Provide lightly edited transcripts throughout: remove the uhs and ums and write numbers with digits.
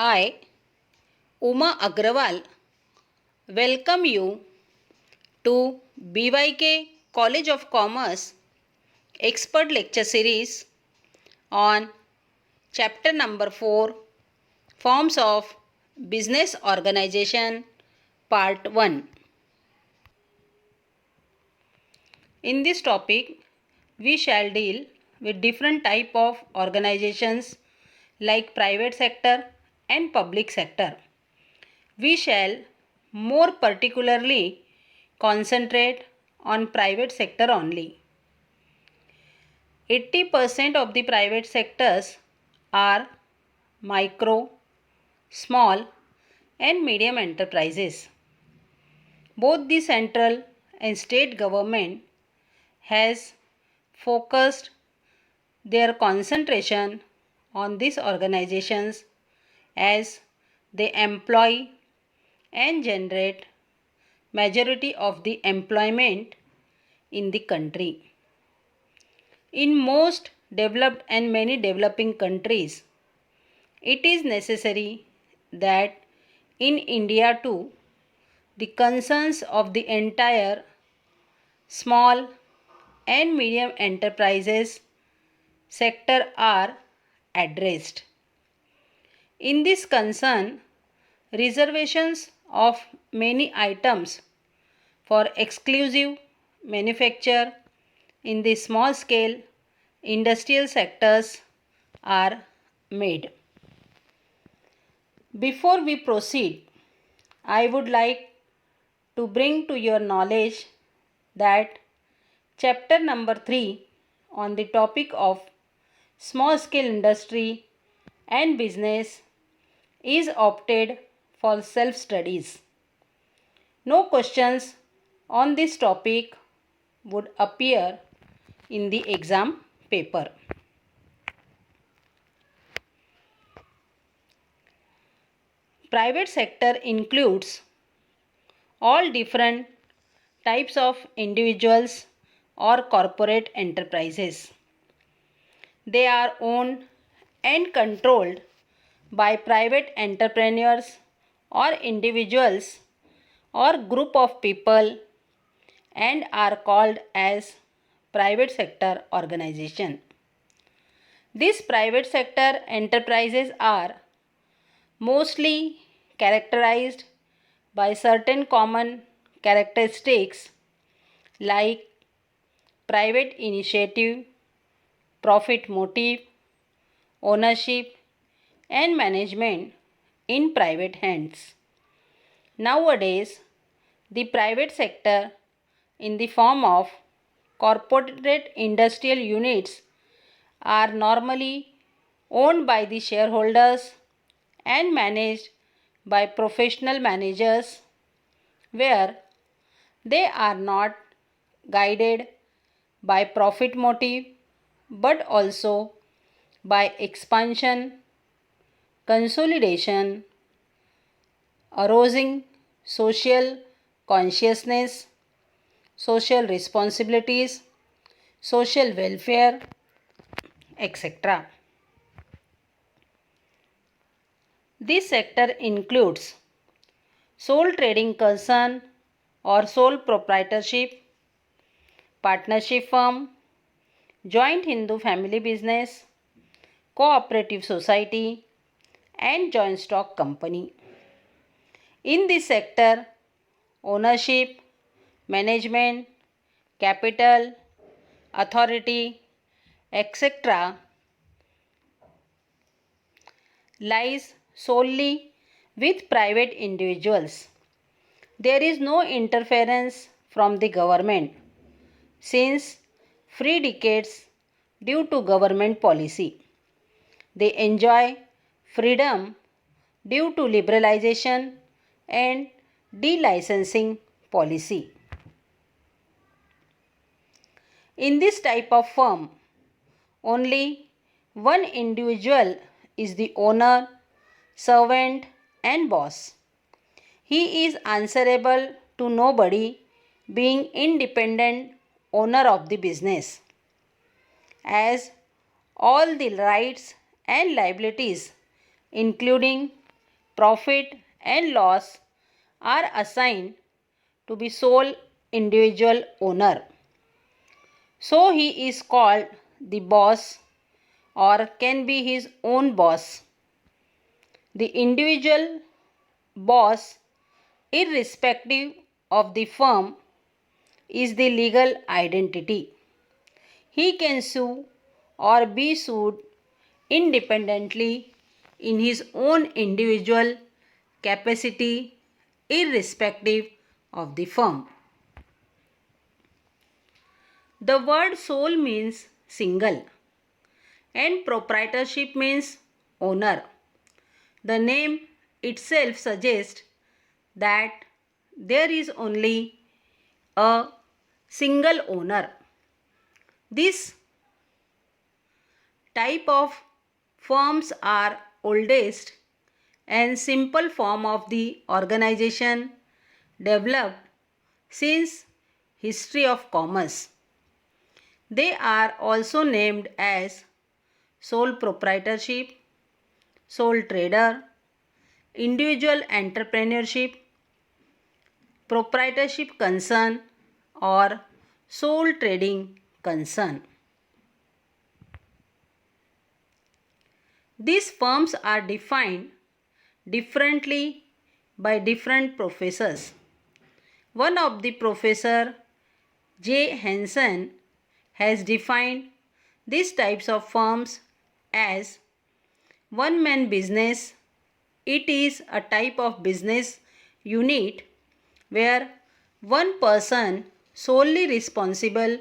I, Uma Agrawal, welcome you to BYK College of Commerce Expert Lecture Series on Chapter number 4 Forms of Business Organization Part 1. In this topic, we shall deal with different type of organizations like private sector and public sector. We shall more particularly concentrate on private sector only. 80% of the private sectors are micro, small and medium enterprises. Both the central and state government has focused their concentration on these organizations as they employ and generate majority of the employment in the country. In most developed and many developing countries, it is necessary that in India too, the concerns of the entire small and medium enterprises sector are addressed. In this concern, reservations of many items for exclusive manufacture in the small scale industrial sectors are made. Before we proceed, I would like to bring to your knowledge that chapter number 3 on the topic of small scale industry and business is opted for self studies. No questions on this topic would appear in the exam paper. Private sector includes all different types of individuals or corporate enterprises. They are owned and controlled by private entrepreneurs or individuals or group of people and are called as private sector organization. These private sector enterprises are mostly characterized by certain common characteristics like private initiative, profit motive, ownership and management in private hands. Nowadays, the private sector in the form of corporate industrial units are normally owned by the shareholders and managed by professional managers where they are not guided by profit motive but also by expansion, consolidation, arousing social consciousness, social responsibilities, social welfare, etc. This sector includes sole trading concern or sole proprietorship, partnership firm, joint Hindu family business, cooperative society, and joint stock company. In this sector, ownership, management, capital, authority, etc. lies solely with private individuals. There is no interference from the government since free decades due to government policy. They enjoy freedom due to liberalization and delicensing policy. In this type of firm, only one individual is the owner, servant and boss. He is answerable to nobody, being independent owner of the business, as all the rights and liabilities including profit and loss are assigned to be sole individual owner. So he is called the boss or can be his own boss. The individual boss, irrespective of the firm, is the legal identity. He can sue or be sued independently in his own individual capacity, irrespective of the firm. The word sole means single and proprietorship means owner. The name itself suggests that there is only a single owner. This type of firms are oldest and simple form of the organization developed since history of commerce. They are also named as sole proprietorship, sole trader, individual entrepreneurship, proprietorship concern or sole trading concern. These firms are defined differently by different professors. One of the professor, J. Hansen, has defined these types of firms as one-man business. It is a type of business unit where one person solely responsible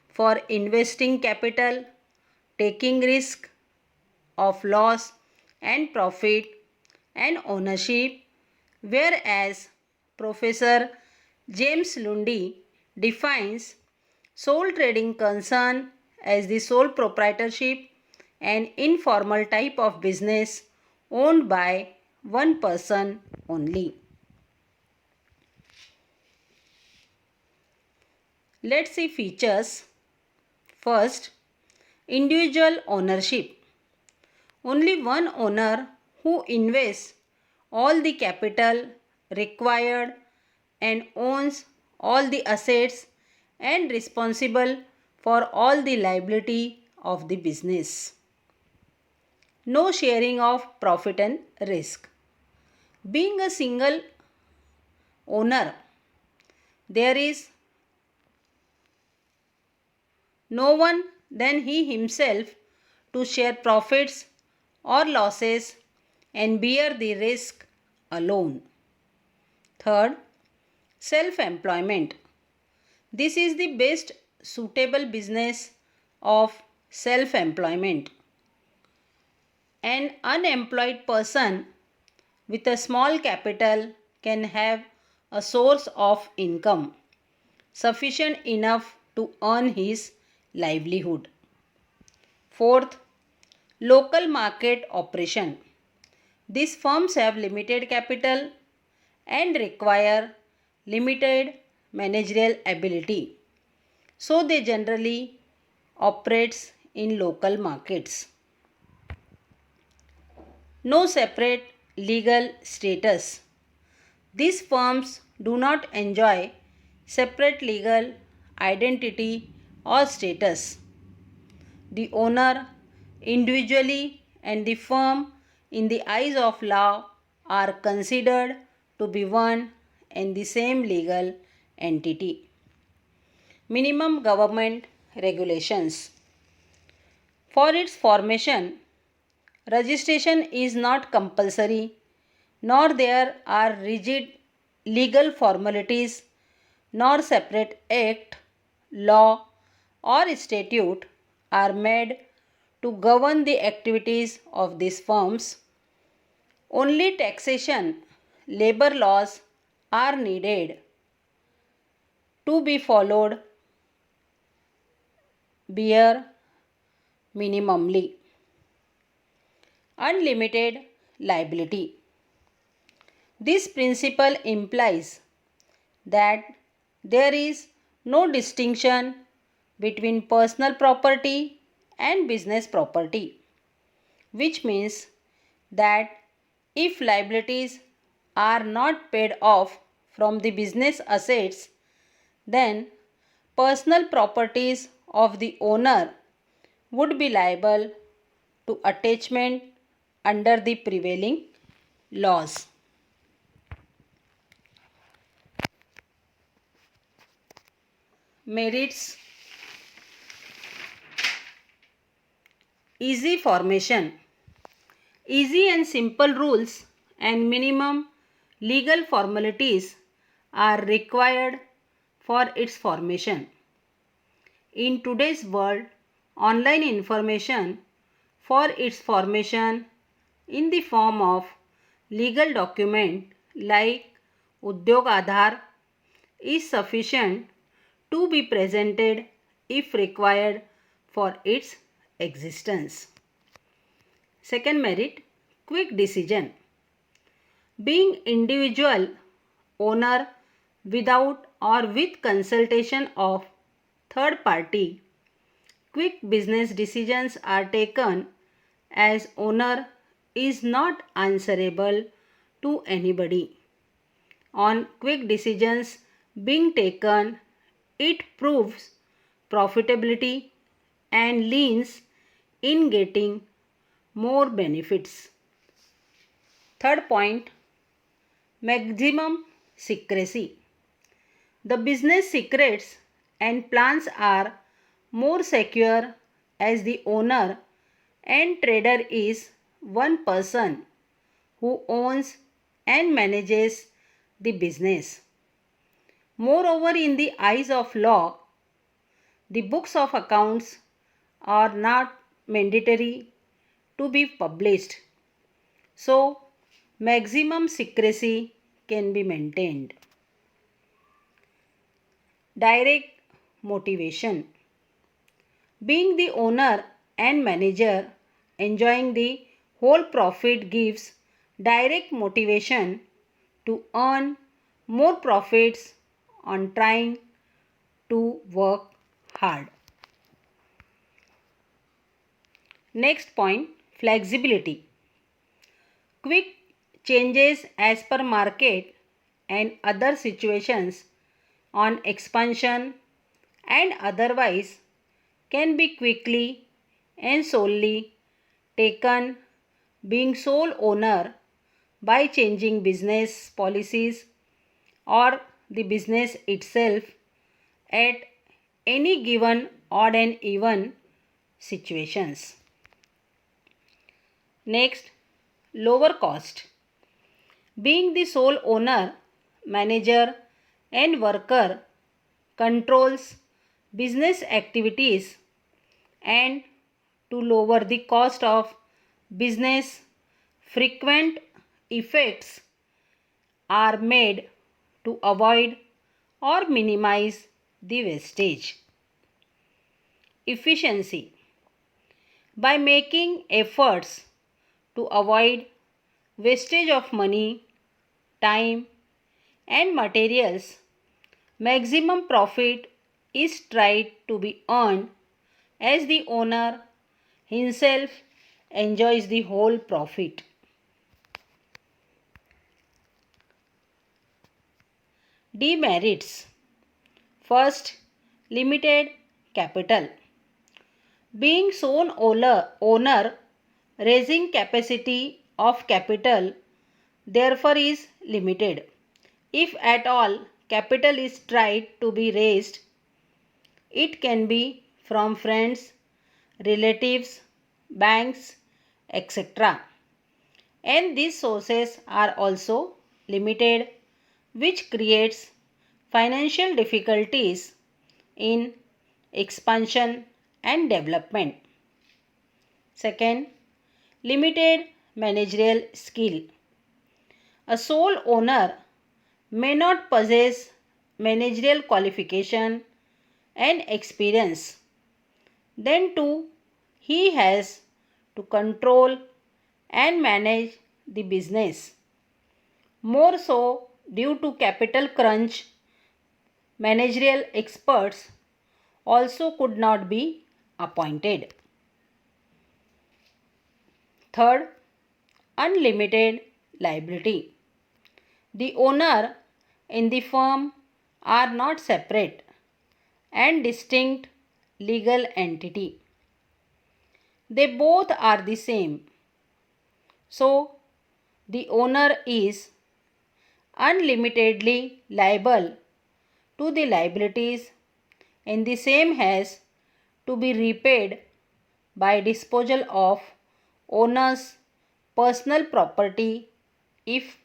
for investing capital, taking risk of loss and profit and ownership, whereas Professor James Lundy defines sole trading concern as the sole proprietorship, an informal type of business owned by one person only. Let's see features. First, individual ownership. Only one owner who invests all the capital required and owns all the assets and responsible for all the liability of the business. No sharing of profit and risk. Being a single owner, there is no one than he himself to share profits or losses and bear the risk alone. Third, self-employment. This is the best suitable business of self-employment. An unemployed person with a small capital can have a source of income sufficient enough to earn his livelihood. Fourth, local market operation. These firms have limited capital and require limited managerial ability. So they generally operates in local markets. No separate legal status. These firms do not enjoy separate legal identity or status. The owner individually and the firm in the eyes of law are considered to be one and the same legal entity. Minimum government regulations. For its formation, registration is not compulsory, nor there are rigid legal formalities, nor separate act, law, or statute are made to govern the activities of these firms. Only taxation, labor laws are needed to be followed bare minimally. Unlimited liability. This principle implies that there is no distinction between personal property and business property, which means that If liabilities are not paid off from the business assets, then personal properties of the owner would be liable to attachment under the prevailing laws. Merits: easy formation. Easy and simple rules and minimum legal formalities are required for its formation. In today's world, online information for its formation in the form of legal document like Udyog Aadhar is sufficient to be presented if required for its existence. Second merit, quick decision. Being individual owner without or with consultation of third party, quick business decisions are taken as owner is not answerable to anybody. On quick decisions being taken, it proves profitability and leans in getting more benefits. Third point, maximum secrecy. The business secrets and plans are more secure as the owner and trader is one person who owns and manages the business. Moreover, in the eyes of law, the books of accounts are not mandatory to be published. So, maximum secrecy can be maintained. Direct motivation. Being the owner and manager, enjoying the whole profit gives direct motivation to earn more profits on trying to work hard. Next point, flexibility. Quick changes as per market and other situations on expansion and otherwise can be quickly and solely taken being sole owner by changing business policies or the business itself at any given odd and even situations. Next, lower cost. Being the sole owner, manager and worker controls business activities and to lower the cost of business, frequent effects are made to avoid or minimize the wastage. Efficiency. By making efforts to avoid wastage of money, time and materials, maximum profit is tried to be earned as the owner himself enjoys the whole profit. Demerits. First, limited capital. Being sole owner, raising capacity of capital therefore is limited. If at all capital is tried to be raised, it can be from friends, relatives, banks, etc. And these sources are also limited, which creates financial difficulties in expansion and development. Second, limited managerial skill. A sole owner may not possess managerial qualification and experience. Then too, he has to control and manage the business. More so due to capital crunch, managerial experts also could not be appointed. Third, unlimited liability. The owner in the firm are not separate and distinct legal entity. They both are the same. So, the owner is unlimitedly liable to the liabilities in the same has to be repaid by disposal of owner's personal property if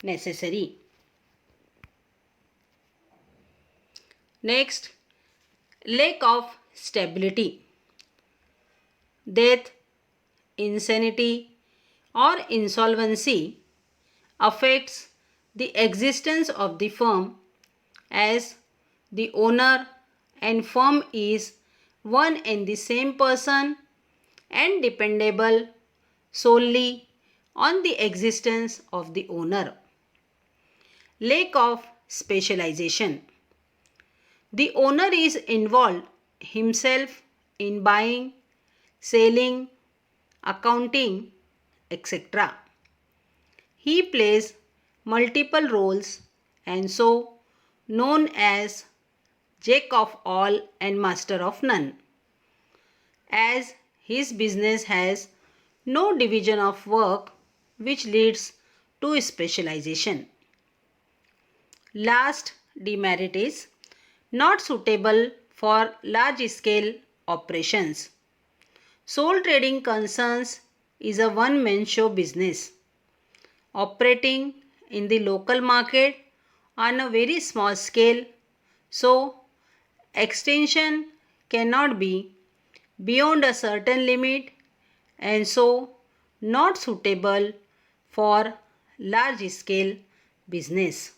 necessary. Next, lack of stability. Death, insanity, or insolvency affects the existence of the firm as the owner and firm is one and the same person and dependable solely on the existence of the owner. Lack of specialization. The owner is involved himself in buying, selling, accounting, etc. He plays multiple roles and so known as Jack of all and master of none, as his business has no division of work which leads to specialization. Last demerit is not suitable for large scale operations. Sole trading concerns is a one-man show business operating in the local market on a very small scale, so extension cannot be beyond a certain limit and so not suitable for large scale business.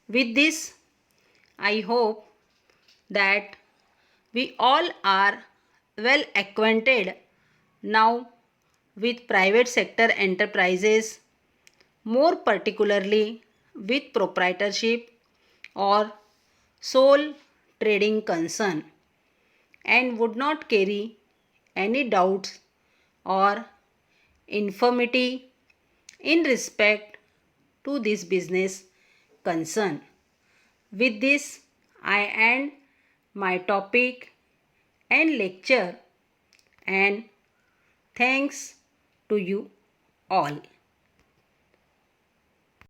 With this, I hope that we all are well acquainted now with private sector enterprises, more particularly with proprietorship or sole trading concern, and would not carry any doubts or infirmity in respect to this business concern. With this, I end my topic and lecture, and thanks to you all.